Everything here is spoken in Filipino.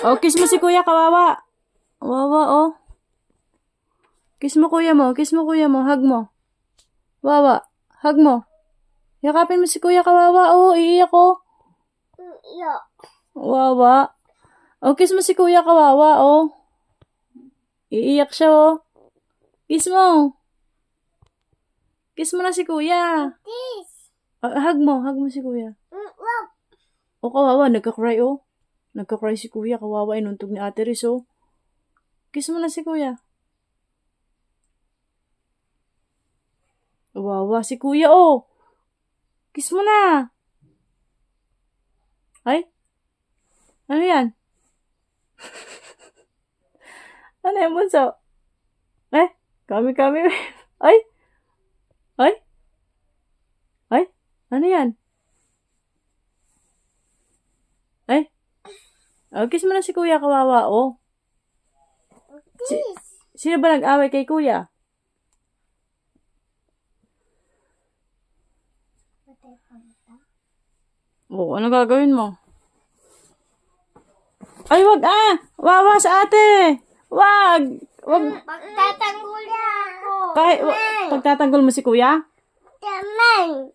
Oh, kiss mo si kuya, kawawa. Wawa, oh. Kiss mo kuya mo. Kiss mo kuya mo. Hug mo. Wawa. Hug mo. Yakapin mo si kuya, kawawa, oh. Iiyak, oh. Iiyak. Wawa. Oh, kiss mo si kuya, kawawa, oh. Iiyak siya, oh. Kiss mo. Kiss mo na si kuya. Kiss. Hug mo. Hug mo si kuya. Wag. Oh, kawawa. Nagka-cry, oh. Nagka-cry si kuya. Kawawa. Inuntog ni Ate Riz, oh. Kiss mo na si kuya. Kawawa si kuya, oh. Kiss mo na. Ay? Ano yan? Ano yan, bunso? Kami. Ay? Ay? Ay? Ano yan? Ay? Oh, kiss mo na si kuya, kawawa, oh. Kiss. Sino ba nag-away kay kuya? Oh, ano gagawin mo? Ay, wag ah! Wawa sa ate! Wag! Wag! Pagtatanggol niya ako. Kahit, pagtatanggol mo si kuya? Tamay.